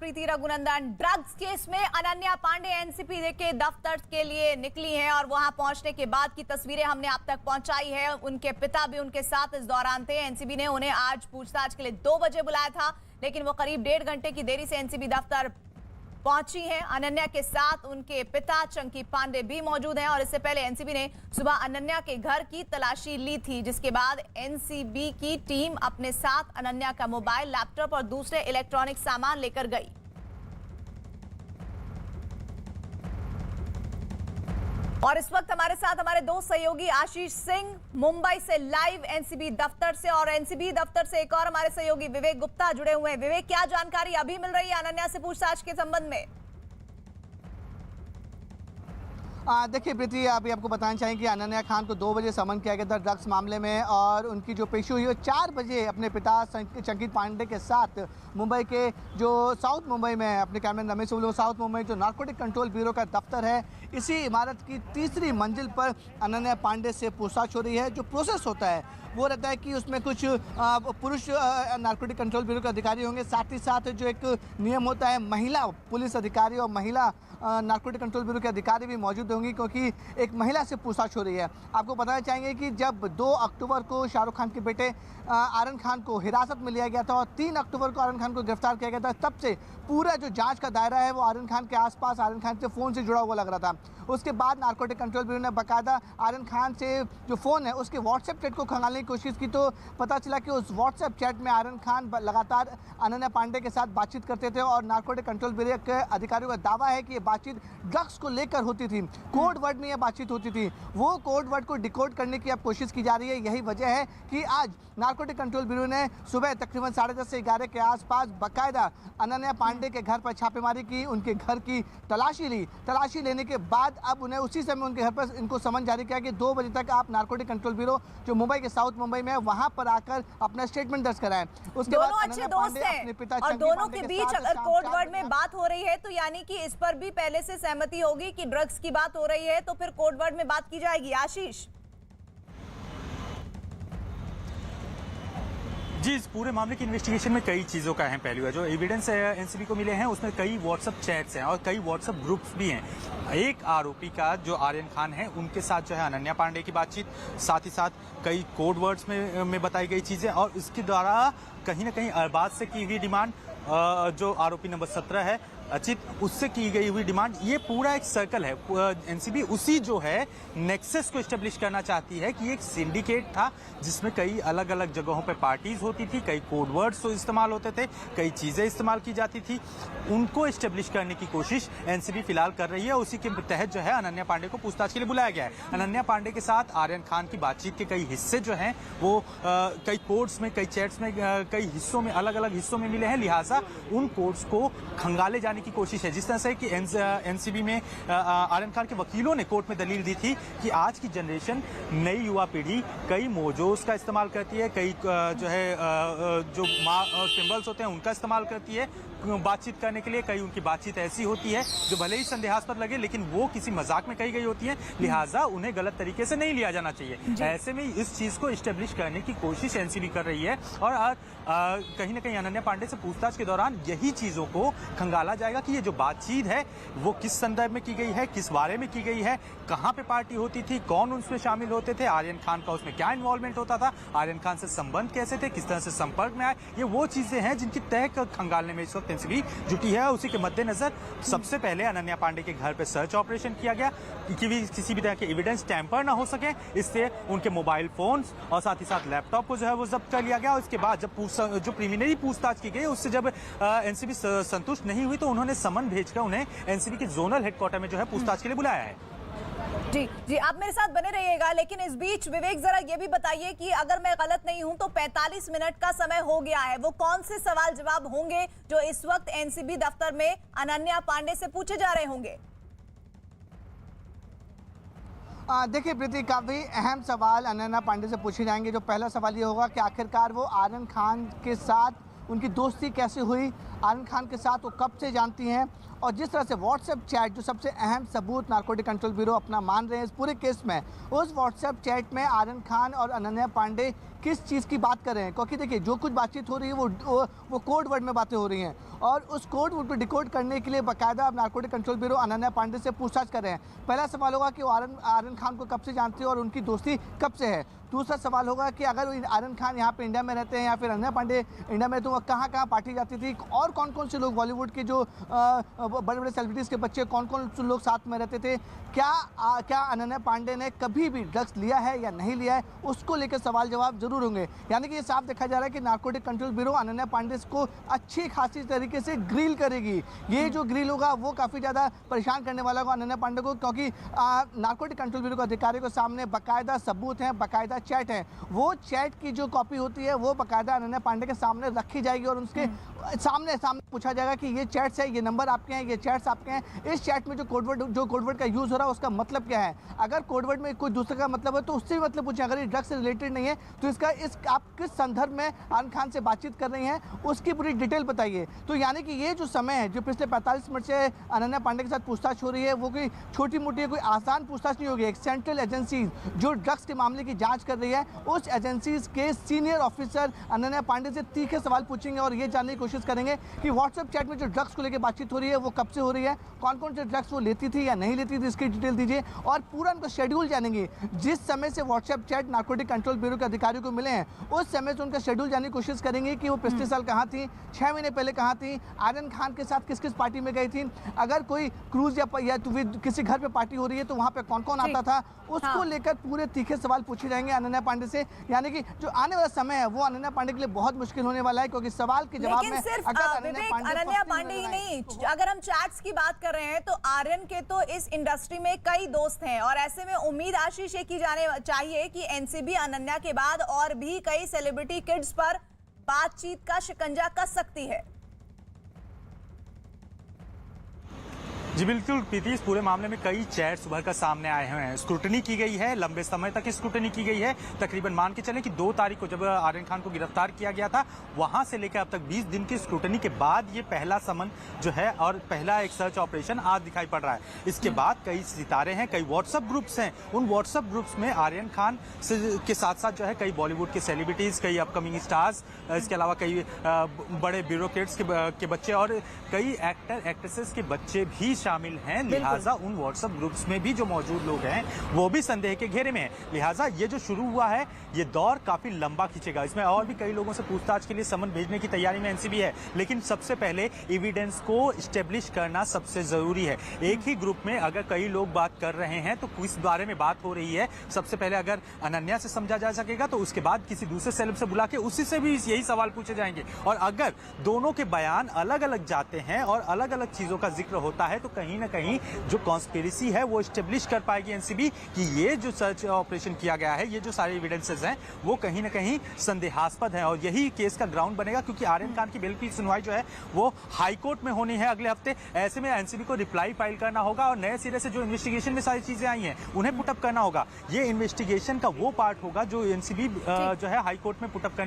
प्रीति Raghunandan, drugs case में Ananya Pandey NCB के दफ्तर के लिए निकली हैं और वहां पहुंचने के बाद की तस्वीरें हमने आप तक पहुंचाई है। उनके पिता भी उनके साथ इस दौरान थे। एनसीबी ने उन्हें आज पूछताछ के लिए 2 बजे बुलाया था, लेकिन वो करीब 1.5 घंटे की देरी से एनसीबी दफ्तर पहुंची हैं। अनन्या के साथ उनके पिता चंकी पांडे भी मौजूद हैं और इससे पहले एनसीबी ने सुबह अनन्या के घर की तलाशी ली थी, जिसके बाद एनसीबी की टीम अपने साथ अनन्या का मोबाइल, लैपटॉप और दूसरे इलेक्ट्रॉनिक सामान लेकर गई। और इस वक्त हमारे साथ हमारे दो सहयोगी आशीष सिंह मुंबई से लाइव एनसीबी दफ्तर से, और एनसीबी दफ्तर से एक और हमारे सहयोगी विवेक गुप्ता जुड़े हुए हैं। विवेक, क्या जानकारी अभी मिल रही है अनन्या से पूछताछ के संबंध में? देखिए प्रीति, अभी आपको बताना चाहेंगे कि अनन्या खान को 2 बजे समन किया गया था ड्रग्स मामले में, और उनकी जो पेशी हुई है 4 बजे अपने पिता चंकी पांडे के साथ मुंबई के जो साउथ मुंबई में अपने कैमरे रमेश बोलो साउथ मुंबई जो नार्कोटिक कंट्रोल ब्यूरो का दफ्तर है, इसी इमारत की 3री मंजिल पर अनन्या पांडे से पूछताछ हो रही है। जो प्रोसेस होता है वो रहता है कि उसमें कुछ पुरुष नार्कोटिक कंट्रोल ब्यूरो के अधिकारी होंगे, साथ ही साथ जो एक नियम होता है महिला पुलिस अधिकारी और महिला नार्कोटिक कंट्रोल ब्यूरो के अधिकारी भी मौजूद होंगी, क्योंकि एक महिला से पूछताछ हो रही है। आपको बताना चाहेंगे कि जब 2 अक्टूबर को शाहरुख खान के बेटे आर्यन खान को हिरासत में लिया गया था और 3 अक्टूबर को आर्यन खान को गिरफ्तार किया गया था, तब से पूरा जो जांच का दायरा है वो आर्यन खान के आसपास आर्यन खान से फ़ोन से जुड़ा हुआ लग रहा था। उसके बाद नार्कोटिक कंट्रोल ब्यूरो ने बाकायदा आर्यन खान से जो फ़ोन है उसके व्हाट्सएप चैट को खंगालने की कोशिश की, तो पता चला कि उस व्हाट्सएप चैट में आर्यन खान लगातार अनन्या पांडे के साथ बातचीत करते थे और नार्कोटिक कंट्रोल ब्यूरो के अधिकारियों का दावा है कि ये बातचीत ड्रग्स को लेकर होती थी। कोड वर्ड में यह बातचीत होती थी, वो कोड वर्ड को डिकोड करने की अब कोशिश की जा रही है। यही वजह है कि आज नार्कोटिक कंट्रोल ब्यूरो ने सुबह तकरीबन 10:30 से 11 के आसपास बाकायदा अनन्या पांडे के घर पर छापेमारी की, उनके घर की तलाशी ली। तलाशी लेने के बाद अब उन्हें उसी समय उनके घर पर इनको समन जारी किया कि 2 बजे तक आप नार्कोटिक कंट्रोल ब्यूरो जो मुंबई के साउथ मुंबई में है वहां पर आकर अपना स्टेटमेंट दर्ज कराएं। उसके बाद अच्छे दोस्त हैं और दोनों के बीच अगर कोड वर्ड में बात हो रही है तो यानी कि इस पर भी पहले से सहमति होगी कि ड्रग्स की बात हो रही है, तो फिर कोड वर्ड में बात की जाएगी। आशीष जी, इस पूरे मामले की इन्वेस्टिगेशन में कई चीज़ों का अहम पहलू है। जो एविडेंस एनसीबी को मिले हैं उसमें कई व्हाट्सएप चैट्स हैं और कई व्हाट्सएप ग्रुप्स भी हैं। एक आरोपी का जो आर्यन खान है उनके साथ जो है अनन्या पांडे की बातचीत, साथ ही साथ कई कोड वर्ड्स में बताई गई चीज़ें, और इसके द्वारा कहीं ना कहीं अरबाज से की हुई डिमांड, जो आरोपी नंबर 17 है अचित, उससे की गई हुई डिमांड, ये पूरा एक सर्कल है। एनसीबी उसी जो है नेक्सस को एस्टेब्लिश करना चाहती है कि एक सिंडिकेट था जिसमें कई अलग अलग जगहों पे पार्टीज होती थी, कई कोड वर्ड्स तो इस्तेमाल होते थे, कई चीजें इस्तेमाल की जाती थी। उनको एस्टेब्लिश करने की कोशिश एनसीबी फिलहाल कर रही है। उसी के तहत जो है अनन्या पांडे को पूछताछ के लिए बुलाया गया है। अनन्या पांडे के साथ आर्यन खान की बातचीत के कई हिस्से जो हैं वो कई कोड्स में, कई चैट्स में, कई हिस्सों में, अलग अलग हिस्सों में मिले हैं, लिहाजा उन कोड्स को खंगाले जाने की कोशिश है। जिस तरह से कि एनसीबी में आर्यन खान के वकीलों ने कोर्ट में दलील दी थी कि आज की जनरेशन, नई युवा पीढ़ी कई मोजोस का इस्तेमाल करती है, कई जो है जो सिंबल्स होते हैं उनका इस्तेमाल करती है बातचीत करने के लिए। कई उनकी बातचीत ऐसी होती है जो भले ही संदेहास्पद लगे लेकिन वो किसी मजाक में कही गई होती है, लिहाजा उन्हें गलत तरीके से नहीं लिया जाना चाहिए। ऐसे में इस चीज को इस्टेब्लिश करने की कोशिश एनसीबी कर रही है और कहीं ना कहीं अनन्या पांडे से पूछताछ के दौरान यही चीजों को खंगाला जाएगा कि ये जो बातचीत है वो किस संदर्भ में की गई है, किस बारे में की गई है, कहाँ पे पार्टी होती थी, कौन उसमें शामिल होते थे, आर्यन खान का उसमें क्या इन्वॉल्वमेंट होता था, आर्यन खान से संबंध कैसे थे, किस तरह से संपर्क में आए। ये वो चीजें हैं जिनकी तह खंगालने में इस वक्त एनसीबी जुटी है। उसी के मद्देनजर सबसे पहले अनन्या पांडे के घर पे सर्च ऑपरेशन किया गया कि किसी भी तरह के एविडेंस टैंपर ना हो सके, इससे उनके मोबाइल फोन्स और साथ ही साथ लैपटॉप को जो है वो जब्त कर लिया गया। और इसके बाद जब जो प्रीलिमिनरी पूछताछ की गई उससे जब एनसीबी संतुष्ट नहीं हुई तो उन्होंने समन भेजकर उन्हें एनसीबी के जोनल हेडक्वार्टर में जो है पूछताछ के लिए बुलाया है। जी, आप मेरे साथ बने रहिएगा, लेकिन इस बीच विवेक जरा ये भी बताइए कि अगर मैं गलत नहीं हूं तो 45 मिनट का समय हो गया है, वो कौन से सवाल जवाब होंगे जो इस वक्त एनसीबी दफ्तर में अनन्या पांडे से पूछे जा रहे होंगे? देखिए प्रीति, काफ़ी अहम सवाल अनन्या पांडे से पूछे जाएंगे। जो पहला सवाल ये होगा कि आखिरकार वो आर्यन खान के साथ उनकी दोस्ती कैसे हुई, आर्यन खान के साथ वो कब से जानती हैं, और जिस तरह से व्हाट्सएप चैट जो सबसे अहम सबूत नारकोटिक कंट्रोल ब्यूरो अपना मान रहे हैं इस पूरे केस में, उस व्हाट्सएप चैट में आर्यन खान और अनन्या पांडे किस चीज़ की बात कर रहे हैं। क्योंकि देखिए जो कुछ बातचीत हो रही है वो कोड वर्ड में बातें हो रही हैं, और उस कोड वर्ड को डिकोड करने के लिए बाकायदा अब narcotic control bureau Ananya Pandey से पूछताछ कर रहे हैं। पहला सवाल होगा कि वो आर्यन खान को कब से जानती है और उनकी दोस्ती कब से है। दूसरा सवाल होगा कि अगर आर्यन खान यहाँ पे इंडिया में रहते हैं या फिर अनन्या पांडे इंडिया में, तो वह कहाँ कहाँ पार्टी जाती थी, और कौन कौन से लोग बॉलीवुड के जो बड़े बड़े सेलिब्रिटीज़ के बच्चे कौन कौन से लोग साथ में रहते थे, क्या अनन्या पांडे ने कभी भी ड्रग्स लिया है या नहीं लिया है, उसको लेकर सवाल जवाब जरूर होंगे। यानी कि ये साफ देखा जा रहा है कि narcotic control bureau Ananya Pandey को अच्छी खासी तरीके से ग्रिल करेगी। ये जो ग्रिल होगा वो काफ़ी ज़्यादा परेशान करने वाला होगा अनन्या पांडे को, क्योंकि नारकोटिक कंट्रोल ब्यूरो के अधिकारियों के सामने बाकायदा सबूत हैं, बाकायदा चैट है। वो चैट की जो कॉपी होती है वो बाकायदा अनन्या पांडे के सामने रखी जाएगी और उसके सामने पूछा जाएगा कि ये चैट्स है, ये नंबर आपके हैं, ये चैट्स आपके हैं, इस चैट में जो कोडवर्ड का यूज़ हो रहा है उसका मतलब क्या है। अगर कोडवर्ड में कोई दूसरे का मतलब है तो उससे भी मतलब पूछें। अगर ये ड्रग्स से रिलेटेड नहीं है तो आप किस संदर्भ में आर्यन खान से बातचीत कर रही हैं उसकी पूरी डिटेल बताइए। तो यानी कि ये जो समय है जो पिछले 45 मिनट से अनन्या पांडे के साथ पूछताछ हो रही है वो कोई छोटी मोटी कोई आसान पूछताछ नहीं होगी। एक सेंट्रल एजेंसी जो ड्रग्स के मामले की जांच कर रही है उस एजेंसी के सीनियर ऑफिसर अनन्या पांडे से तीखे सवाल पूछेंगे और ये जानने की कोशिश करेंगे कि व्हाट्सएप चैट में जो ड्रग्स को लेकर बातचीत हो रही है वो कब से हो रही है, कौन कौन से ड्रग्स वो लेती थी या नहीं लेती थी, इसकी डिटेल दीजिए और पूरा उनका शेड्यूल जानेंगे। जिस समय से WhatsApp chat narcotic control bureau के अधिकारियों को मिले हैं उस समय से उनका शेड्यूल जानने की कोशिश करेंगे कि वो पिछले साल कहाँ थी, 6 महीने पहले कहाँ थी, आर्यन खान के साथ किस किस पार्टी में गई थी, अगर कोई क्रूज या किसी घर पे पार्टी हो रही है तो वहाँ पे कौन कौन आता था, उसको लेकर पूरे तीखे सवाल पूछे जाएंगे अनन्या पांडे से। यानी कि जो आने वाला समय है वो अनन्या पांडे के लिए बहुत मुश्किल होने वाला है, क्योंकि सवाल के जवाब में अनन्या पांडे ही नहीं, अगर हम चैट्स की बात कर रहे हैं तो आर्यन के तो इस इंडस्ट्री में कई दोस्त हैं और ऐसे में उम्मीद आशीष ये की जाने चाहिए कि एनसीबी अनन्या के बाद और भी कई सेलिब्रिटी किड्स पर बातचीत का शिकंजा कस सकती है। जी बिल्कुल प्रीति, इस पूरे मामले में कई चैट सुबह का सामने आए हुए हैं। स्क्रूटनी की गई है, लंबे समय तक स्क्रूटनी की गई है। तकरीबन मान के चलें कि 2 तारीख को जब आर्यन खान को गिरफ्तार किया गया था वहां से लेकर अब तक 20 दिन की स्क्रूटनी के बाद ये पहला समन जो है और पहला एक सर्च ऑपरेशन आज दिखाई पड़ रहा है। इसके बाद कई सितारे हैं, कई व्हाट्सएप ग्रुप्स हैं, उन व्हाट्सएप ग्रुप्स में आर्यन खान के साथ साथ जो है कई बॉलीवुड के सेलिब्रिटीज, कई अपकमिंग स्टार्स, इसके अलावा कई बड़े ब्यूरोक्रेट्स के बच्चे और कई एक्टर एक्ट्रेसेस के बच्चे भी शामिल हैं। लिहाजा उन व्हाट्सएप ग्रुप्स में भी जो मौजूद लोग हैं वो भी संदेह के घेरे में है। लिहाजा ये जो शुरू हुआ है ये दौर काफी लंबा खींचेगा। इसमें और भी कई लोगों से पूछताछ के लिए समन भेजने की तैयारी में एनसीबी है, लेकिन सबसे पहले एविडेंस को स्टेब्लिश करना सबसे जरूरी है। एक ही ग्रुप में अगर कई लोग बात कर रहे हैं तो किस बारे में बात हो रही है, सबसे पहले अगर अनन्या से समझा जा सकेगा तो उसके बाद किसी दूसरे सेलेब से बुला के उसी से भी यही सवाल पूछे जाएंगे। और अगर दोनों के बयान अलग अलग जाते हैं और अलग अलग चीजों का जिक्र होता है तो कहीं ना कहीं जो कॉन्स्पिरेसी है वो स्टेब्लिश कर पाएगी एनसीबी कि ये जो सर्च ऑपरेशन किया गया है, ये जो सारे एविडेंसेस हैं वो कहीं ना कहीं संदेहास्पद हैं और यही केस का ग्राउंड बनेगा। क्योंकि आर्यन खान की बेल की सुनवाई जो है वो हाई कोर्ट में होनी है अगले हफ्ते। ऐसे में एनसीबी को रिप्लाई फाइल करना होगा और नए सिरे से जो इन्वेस्टिगेशन में सारी चीजें आई हैं उन्हें पुटअप करना होगा। ये इन्वेस्टिगेशन का वो पार्ट होगा जो एनसीबी जो है हाई कोर्ट में पुटअप करने